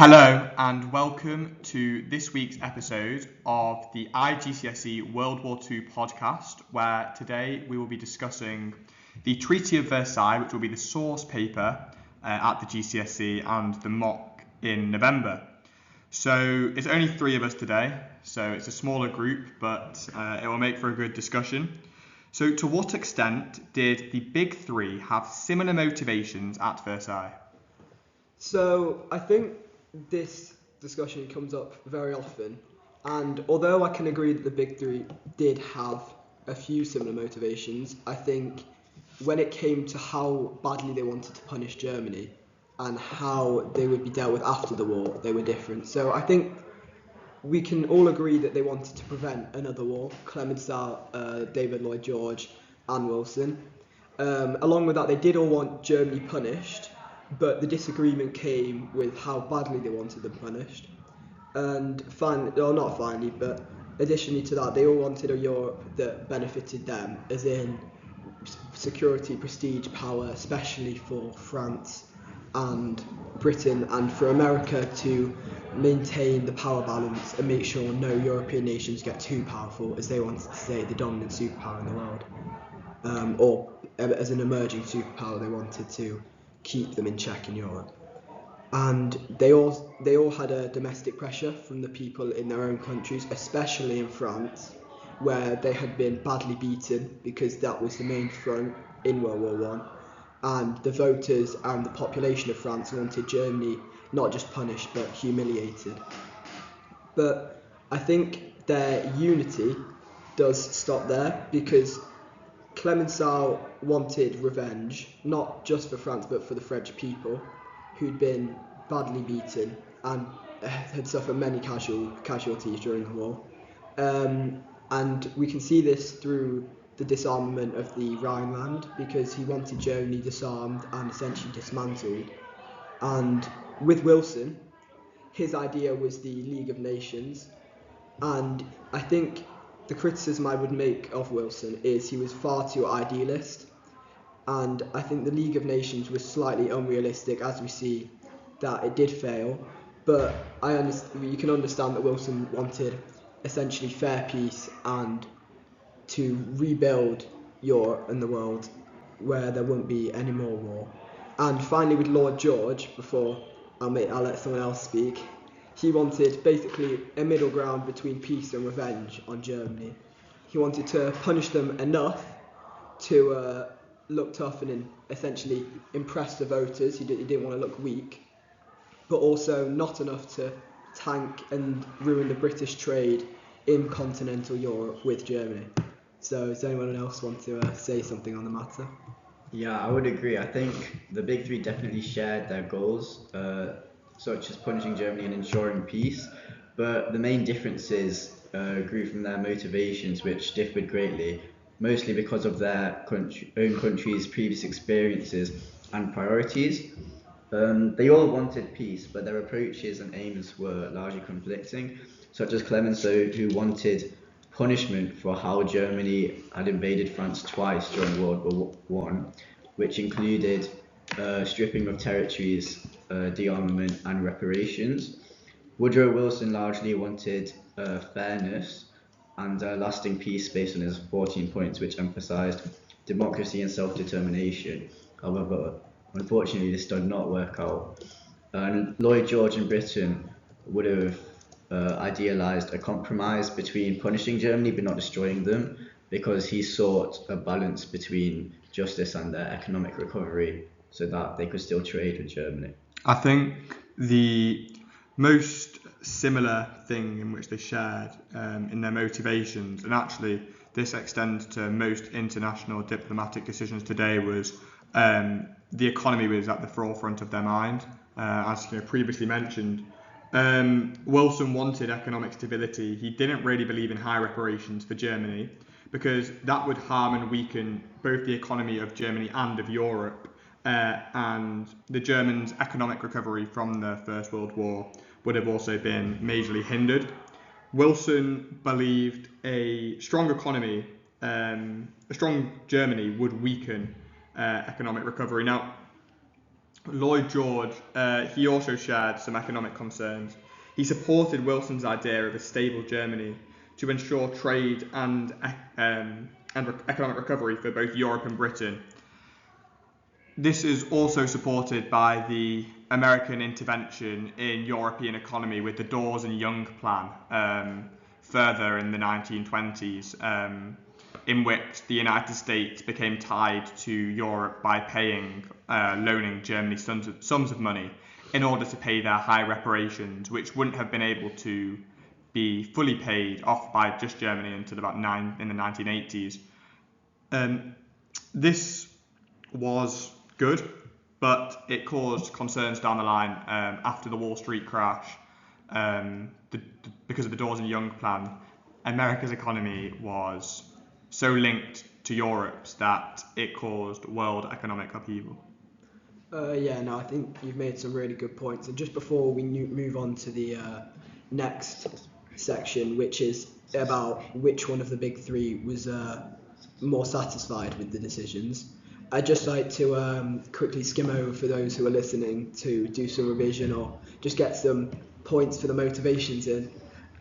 Hello and welcome to this week's episode of the IGCSE World War II podcast, where today we will be discussing the Treaty of Versailles, which will be the source paper at the GCSE and the mock in November. So it's only three of us today, so it's a smaller group, but it will make for a good discussion. So to what extent did the big three have similar motivations at Versailles? So I think this discussion comes up very often, and although I can agree that the big three did have a few similar motivations, I think when it came to how badly they wanted to punish Germany and how they would be dealt with after the war, they were different. So I think we can all agree that they wanted to prevent another war. Clemenceau, David Lloyd George and Wilson. Along with that, they did all want Germany punished, but the disagreement came with how badly they wanted them punished. And additionally to that, they all wanted a Europe that benefited them, as in security, prestige, power, especially for France and Britain, and for America to maintain the power balance and make sure no European nations get too powerful, as they wanted to stay the dominant superpower in the world. Or as an emerging superpower, they wanted to keep them in check in Europe. And they all had a domestic pressure from the people in their own countries, especially in France, where they had been badly beaten, because that was the main front in World War I. And the voters and the population of France wanted Germany not just punished but humiliated. But I think their unity does stop there, because Clemenceau wanted revenge, not just for France but for the French people, who'd been badly beaten and had suffered many casualties during the war. And we can see this through the disarmament of the Rhineland, because he wanted Germany disarmed and essentially dismantled. And with Wilson, his idea was the League of Nations, and I think the criticism I would make of Wilson is he was far too idealist, and I think the League of Nations was slightly unrealistic, as we see that it did fail. But you can understand that Wilson wanted essentially fair peace and to rebuild Europe and the world where there won't be any more war. And finally, with Lord George, before I'll let someone else speak, he wanted basically a middle ground between peace and revenge on Germany. He wanted to punish them enough to look tough and essentially impress the voters. He didn't want to look weak, but also not enough to tank and ruin the British trade in continental Europe with Germany. So does anyone else want to say something on the matter? Yeah, I would agree. I think the big three definitely shared their goals, such as punishing Germany and ensuring peace, but the main differences grew from their motivations, which differed greatly, mostly because of their own country's previous experiences and priorities. They all wanted peace, but their approaches and aims were largely conflicting, such as Clemenceau, who wanted punishment for how Germany had invaded France twice during World War I, which included stripping of territories, de-armament and reparations. Woodrow Wilson largely wanted fairness and lasting peace based on his 14 points, which emphasised democracy and self-determination. However, unfortunately, this did not work out. And Lloyd George in Britain would have idealised a compromise between punishing Germany but not destroying them, because he sought a balance between justice and their economic recovery so that they could still trade with Germany. I think the most similar thing in which they shared in their motivations, and actually this extends to most international diplomatic decisions today, was the economy was at the forefront of their mind. As previously mentioned, Wilson wanted economic stability. He didn't really believe in high reparations for Germany, because that would harm and weaken both the economy of Germany and of Europe, and the Germans' economic recovery from the First World War would have also been majorly hindered. Wilson believed a strong economy, a strong Germany would weaken economic recovery. Now, Lloyd George, he also shared some economic concerns. He supported Wilson's idea of a stable Germany to ensure trade and economic recovery for both Europe and Britain. This is also supported by the American intervention in European economy with the Dawes and Young Plan further in the 1920s, in which the United States became tied to Europe by loaning Germany sums of money in order to pay their high reparations, which wouldn't have been able to be fully paid off by just Germany until about in the 1980s. This was good, but it caused concerns down the line after the Wall Street crash. Because of the Dawes and Young Plan, America's economy was so linked to Europe's that it caused world economic upheaval. I think you've made some really good points. And just before we move on to the next section, which is about which one of the big three was more satisfied with the decisions, I'd just like to quickly skim over for those who are listening to do some revision or just get some points for the motivations in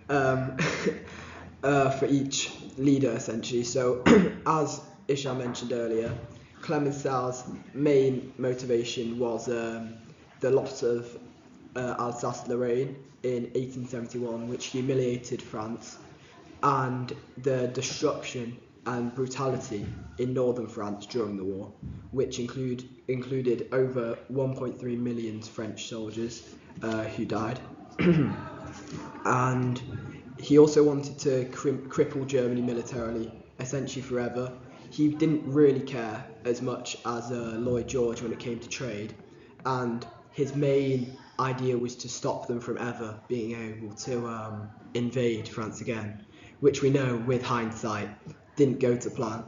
for each leader, essentially. So, as Isham mentioned earlier, Clemenceau's main motivation was the loss of Alsace-Lorraine in 1871, which humiliated France, and the destruction and brutality in northern France during the war, which included over 1.3 million French soldiers who died. And he also wanted to cripple Germany militarily, essentially forever. He didn't really care as much as Lloyd George when it came to trade, and his main idea was to stop them from ever being able to invade France again, which we know with hindsight didn't go to plan,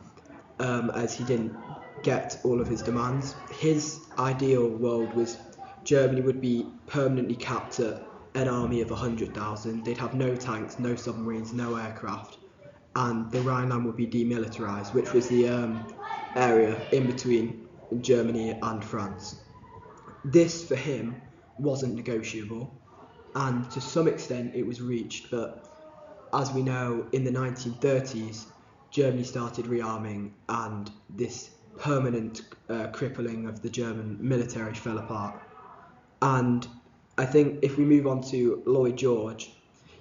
as he didn't get all of his demands. His ideal world was Germany would be permanently capped at an army of 100,000. They'd have no tanks, no submarines, no aircraft, and the Rhineland would be demilitarized, which was the area in between Germany and France. This, for him, wasn't negotiable, and to some extent it was reached, but as we know, in the 1930s, Germany started rearming, and this permanent crippling of the German military fell apart. And I think if we move on to Lloyd George,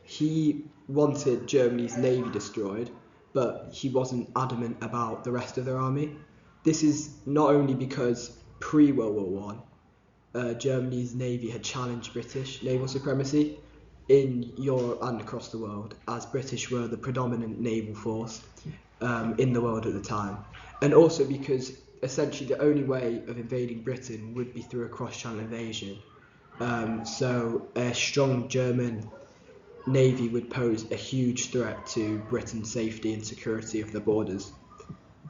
he wanted Germany's navy destroyed, but he wasn't adamant about the rest of their army. This is not only because pre-World War I, Germany's navy had challenged British naval supremacy in Europe and across the world, as British were the predominant naval force in the world at the time, and also because essentially the only way of invading Britain would be through a cross-channel invasion. So a strong German navy would pose a huge threat to Britain's safety and security of the borders.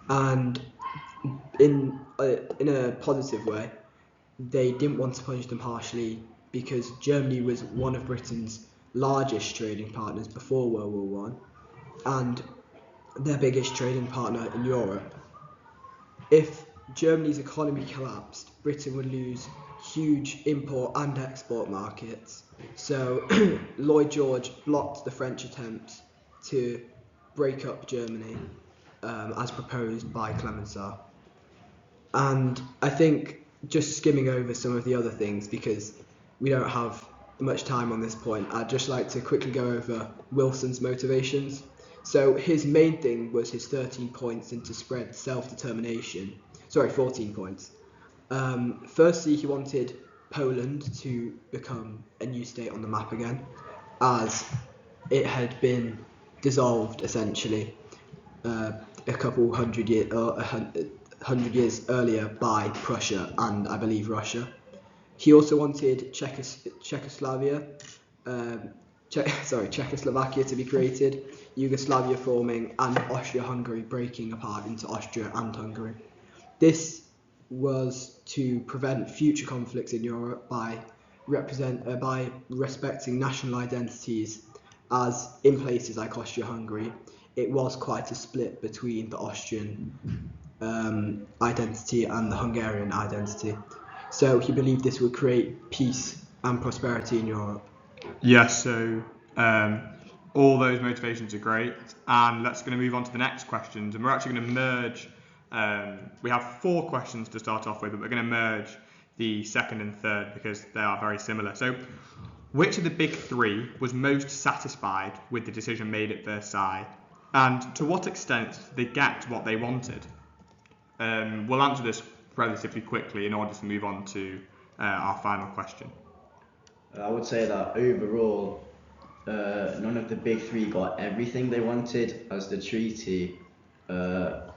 And in a positive way, they didn't want to punish them harshly because Germany was one of Britain's largest trading partners before World War I, and their biggest trading partner in Europe. If Germany's economy collapsed, Britain would lose huge import and export markets. So Lloyd George blocked the French attempts to break up Germany as proposed by Clemenceau. And I think just skimming over some of the other things, because we don't have much time on this point, I'd just like to quickly go over Wilson's motivations. So his main thing was his 13 points into spread self-determination. 14 points. Firstly, he wanted Poland to become a new state on the map again, as it had been dissolved essentially a couple hundred years earlier by Prussia and I believe Russia. He also wanted Czechoslovakia to be created, Yugoslavia forming, and Austria-Hungary breaking apart into Austria and Hungary. This was to prevent future conflicts in Europe by respecting national identities, as in places like Austria-Hungary, it was quite a split between the Austrian identity and the Hungarian identity. So he believed this would create peace and prosperity in Europe. Yes, so all those motivations are great, and let's going to move on to the next questions, and we're actually going to merge. We have 4 questions to start off with, but we're going to merge the second and third because they are very similar. So, which of the big 3 was most satisfied with the decision made at Versailles, and to what extent did they get what they wanted? We'll answer this relatively quickly in order to move on to our final question. I would say that overall, none of the big 3 got everything they wanted, as the treaty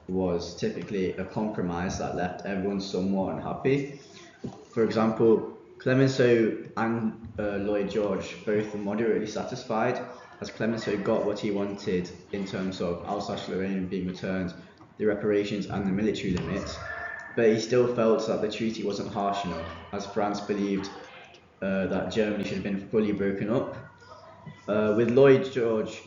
was typically a compromise that left everyone somewhat unhappy. For example, Clemenceau and Lloyd George both were moderately satisfied, as Clemenceau got what he wanted in terms of Alsace-Lorraine being returned, the reparations and the military limits, but he still felt that the treaty wasn't harsh enough, as France believed that Germany should have been fully broken up. With Lloyd George,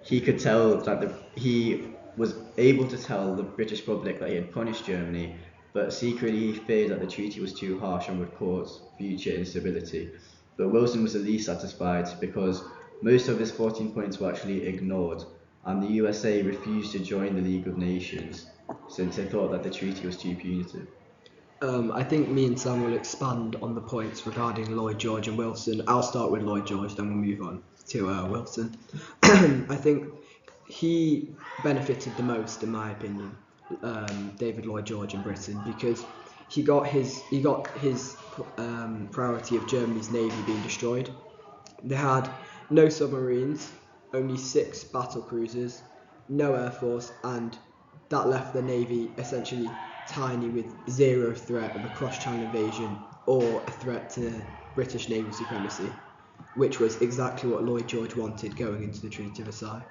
he could tell that he was able to tell the British public that he had punished Germany, but secretly he feared that the treaty was too harsh and would cause future instability. But Wilson was the least satisfied because most of his 14 points were actually ignored, and the USA refused to join the League of Nations since they thought that the treaty was too punitive. I think me and Sam will expand on the points regarding Lloyd George and Wilson. I'll start with Lloyd George, then we'll move on to Wilson. I think he benefited the most, in my opinion, David Lloyd George in Britain, because he got his priority of Germany's navy being destroyed. They had no submarines, only 6 battle cruisers, no air force, and that left the navy essentially tiny, with 0 threat of a cross-channel invasion or a threat to British naval supremacy, which was exactly what Lloyd George wanted going into the Treaty of Versailles.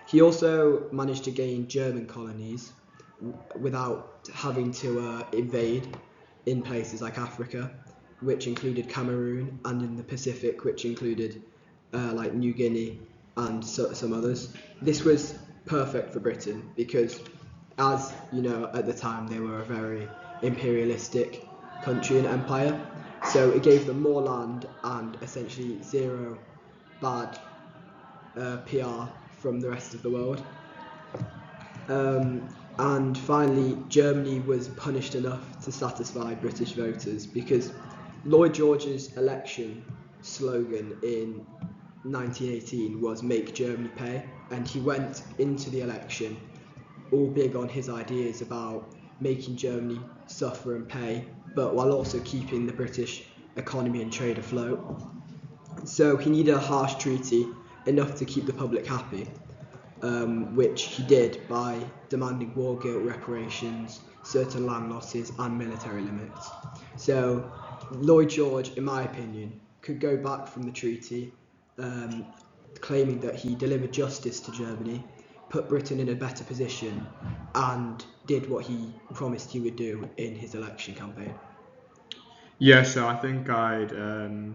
He also managed to gain German colonies without having to invade in places like Africa, which included Cameroon, and in the Pacific, which included like New Guinea and some others. This was perfect for Britain because, as you know, at the time they were a very imperialistic country and empire, so it gave them more land and essentially 0 bad PR from the rest of the world. And finally, Germany was punished enough to satisfy British voters, because Lloyd George's election slogan in 1918 was "Make Germany Pay," and he went into the election all big on his ideas about making Germany suffer and pay, but while also keeping the British economy and trade afloat. So he needed a harsh treaty, enough to keep the public happy, which he did by demanding war guilt reparations, certain land losses and military limits. So Lloyd George, in my opinion, could go back from the treaty, claiming that he delivered justice to Germany, put Britain in a better position, and did what he promised he would do in his election campaign. Yeah, so I think I'd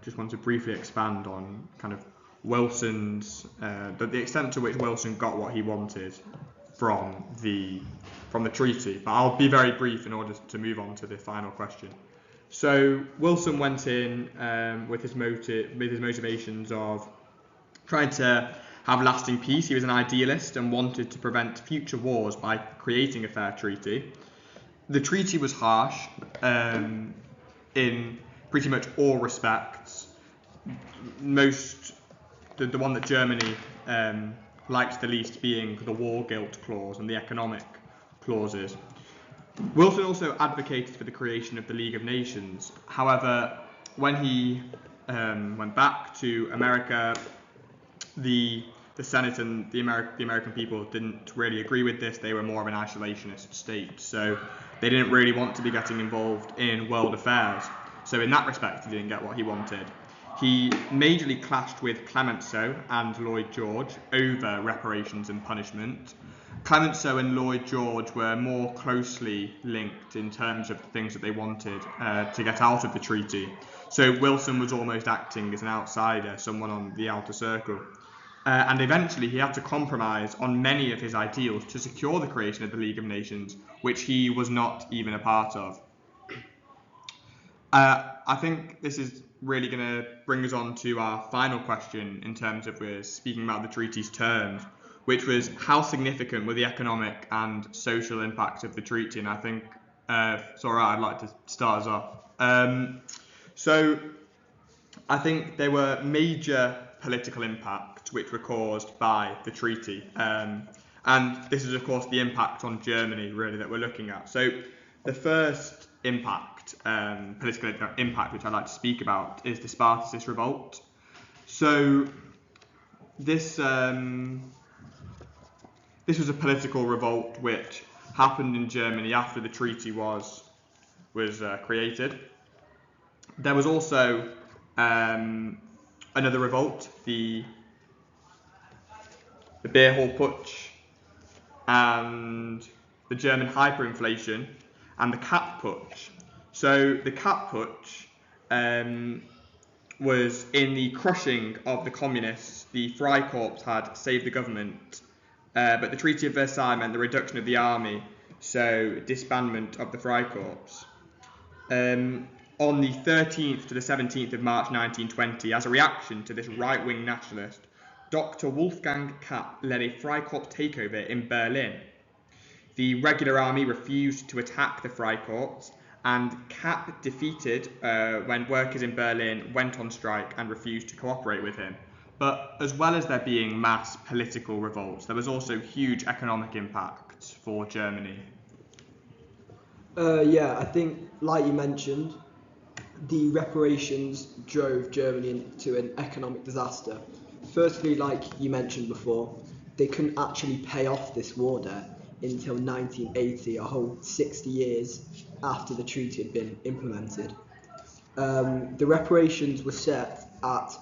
just want to briefly expand on kind of Wilson's the extent to which Wilson got what he wanted from the treaty. But I'll be very brief in order to move on to the final question. So Wilson went in with his motivations of trying to have lasting peace. He was an idealist and wanted to prevent future wars by creating a fair treaty. The treaty was harsh in pretty much all respects. The one that Germany liked the least being the war guilt clause and the economic clauses. Wilson also advocated for the creation of the League of Nations. However, when he went back to America, the Senate and the American people didn't really agree with this. They were more of an isolationist state, so they didn't really want to be getting involved in world affairs. So in that respect, he didn't get what he wanted. He majorly clashed with Clemenceau and Lloyd George over reparations and punishment. Clemenceau and Lloyd George were more closely linked in terms of the things that they wanted to get out of the treaty. So Wilson was almost acting as an outsider, someone on the outer circle. And eventually he had to compromise on many of his ideals to secure the creation of the League of Nations, which he was not even a part of. I think this is really going to bring us on to our final question in terms of we're speaking about the treaty's terms, which was how significant were the economic and social impact of the treaty? And I think, it's all right, I'd like to start us off. So I think there were major political impacts which were caused by the treaty. And this is, of course, the impact on Germany, really, that we're looking at. So the first impact, political impact, which I'd like to speak about, is the Spartacist revolt. So this was a political revolt which happened in Germany after the treaty was created. There was also another revolt, the beer hall putsch, and the German hyperinflation, and the cap putsch. So the cap putsch was in the crushing of the communists. The Freikorps had saved the government, but the Treaty of Versailles meant the reduction of the army, so disbandment of the Freikorps. On the 13th to the 17th of March 1920, as a reaction to this right-wing nationalist, Dr. Wolfgang Kapp led a Freikorps takeover in Berlin. The regular army refused to attack the Freikorps, and Kapp defeated when workers in Berlin went on strike and refused to cooperate with him. But as well as there being mass political revolts, there was also huge economic impacts for Germany. I think, like you mentioned, the reparations drove Germany into an economic disaster. Firstly, like you mentioned before, they couldn't actually pay off this war debt until 1980, a whole 60 years after the treaty had been implemented. The reparations were set at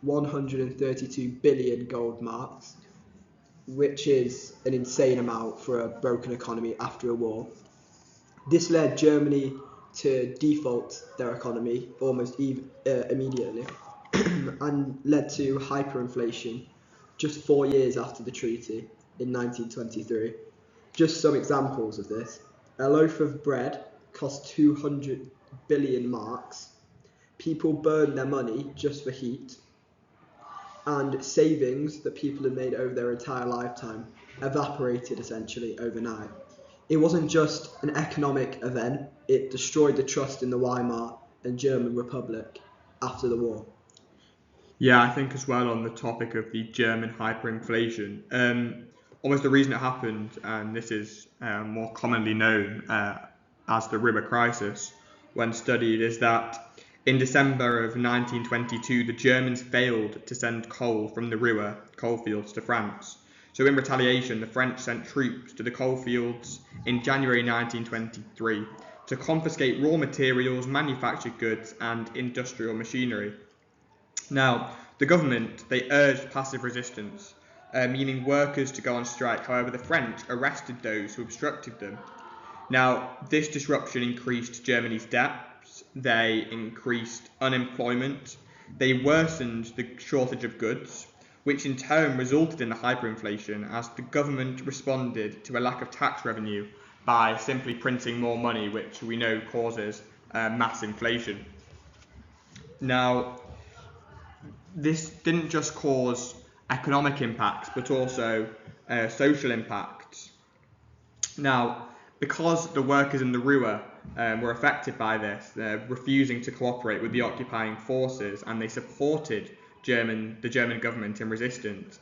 132 billion gold marks, which is an insane amount for a broken economy after a war. This led Germany to default their economy almost immediately and led to hyperinflation just 4 years after the treaty in 1923. Just some examples of this. A loaf of bread cost 200 billion marks. People burned their money just for heat. And savings that people had made over their entire lifetime evaporated essentially overnight. It wasn't just an economic event, it destroyed the trust in the Weimar and German Republic after the war. Yeah, I think as well on the topic of the German hyperinflation, almost the reason it happened, and this is more commonly known as the Ruhr crisis when studied, is that in December of 1922, the Germans failed to send coal from the Ruhr coalfields to France. So in retaliation, the French sent troops to the coalfields in January 1923 to confiscate raw materials, manufactured goods, and industrial machinery. Now, the government, they urged passive resistance, meaning workers to go on strike. However, the French arrested those who obstructed them. Now, this disruption increased Germany's debts, they increased unemployment, they worsened the shortage of goods, which in turn resulted in the hyperinflation as the government responded to a lack of tax revenue by simply printing more money, which we know causes mass inflation. Now, this didn't just cause economic impacts, but also social impacts. Now, because the workers in the Ruhr were affected by this, refusing to cooperate with the occupying forces, and they supported the German government in resistance,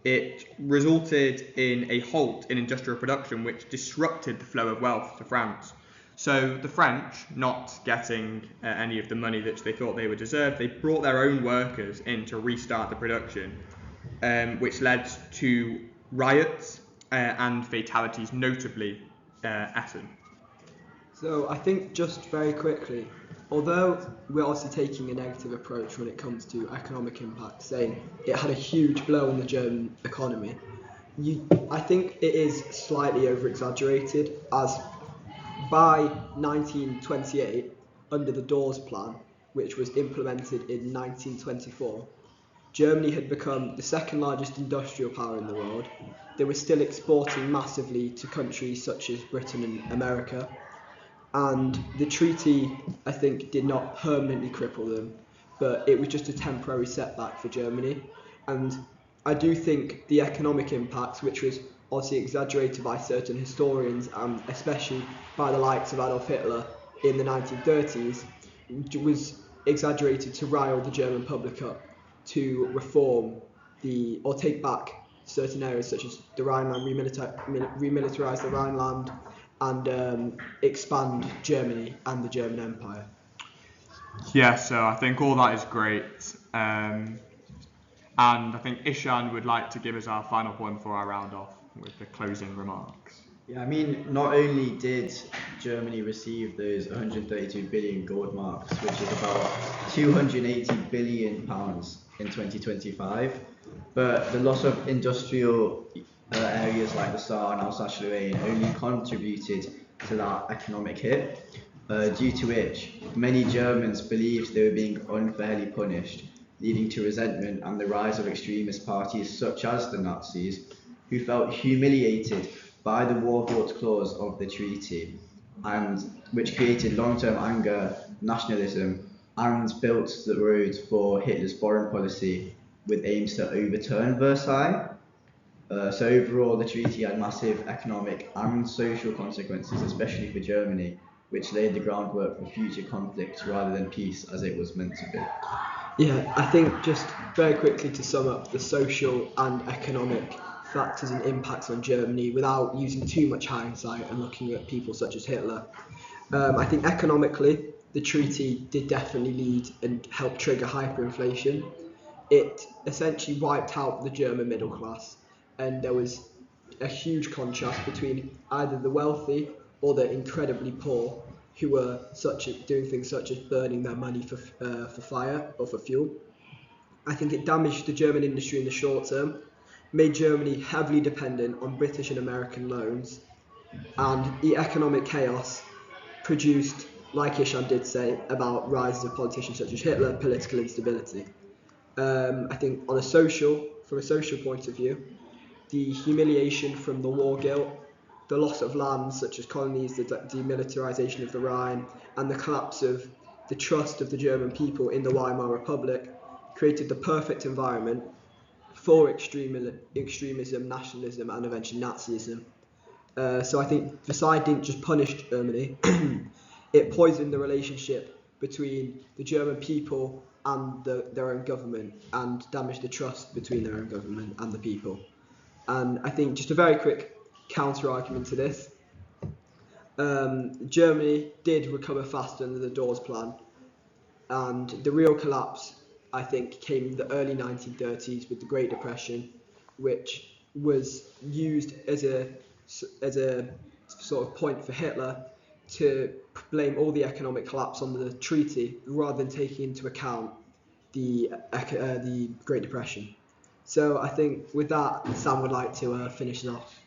it resulted in a halt in industrial production, which disrupted the flow of wealth to France. So the French, not getting any of the money that they thought they would deserve, they brought their own workers in to restart the production, which led to riots and fatalities, notably Essen. So I think just very quickly, although we're also taking a negative approach when it comes to economic impact, saying it had a huge blow on the German economy, I think it is slightly over-exaggerated, as by 1928, under the Dawes Plan, which was implemented in 1924, Germany had become the second largest industrial power in the world. They were still exporting massively to countries such as Britain and America. And the treaty, I think, did not permanently cripple them, but it was just a temporary setback for Germany. And I do think the economic impacts, which was obviously exaggerated by certain historians, and especially by the likes of Adolf Hitler in the 1930s, was exaggerated to rile the German public up to reform or take back certain areas such as the Rhineland, remilitarize the Rhineland, and expand Germany and the German Empire. Yeah, so I think all that is great. And I think Ishan would like to give us our final point for our round off with the closing remarks. Yeah, I mean, not only did Germany receive those 132 billion gold marks, which is about 280 billion pounds in 2025, but the loss of industrial areas like the Saar and Alsace-Lorraine only contributed to that economic hit, due to which many Germans believed they were being unfairly punished, leading to resentment and the rise of extremist parties such as the Nazis, who felt humiliated by the war brought clause of the treaty, and which created long-term anger, nationalism, and built the road for Hitler's foreign policy with aims to overturn Versailles. So overall, the treaty had massive economic and social consequences, especially for Germany, which laid the groundwork for future conflicts rather than peace as it was meant to be. Yeah, I think just very quickly to sum up the social and economic factors and impacts on Germany without using too much hindsight and looking at people such as Hitler. I think economically, the treaty did definitely lead and help trigger hyperinflation. It essentially wiped out the German middle class, and there was a huge contrast between either the wealthy or the incredibly poor, who were doing things such as burning their money for fire or for fuel. I think it damaged the German industry in the short term, made Germany heavily dependent on British and American loans, and the economic chaos produced, like Ishan did say, about rises of politicians such as Hitler, political instability. I think from a social point of view, the humiliation from the war guilt, the loss of lands such as colonies, the demilitarization of the Rhine, and the collapse of the trust of the German people in the Weimar Republic created the perfect environment for extremism, nationalism, and eventually Nazism. So I think Versailles didn't just punish Germany, it poisoned the relationship between the German people and their own government, and damaged the trust between their own government and the people. And I think just a very quick counter-argument to this, Germany did recover faster under the Dawes Plan, and the real collapse, I think, came in the early 1930s with the Great Depression, which was used as a sort of point for Hitler to blame all the economic collapse on the treaty rather than taking into account the Great Depression. So I think with that, Sam would like to finish it off.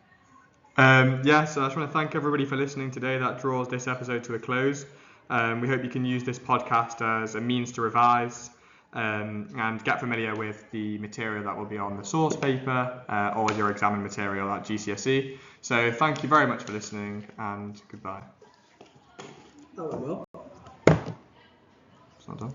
Yeah, so I just want to thank everybody for listening today. That draws this episode to a close. We hope you can use this podcast as a means to revise and get familiar with the material that will be on the source paper or your exam material at GCSE. So thank you very much for listening, and goodbye. That went well. It's not done.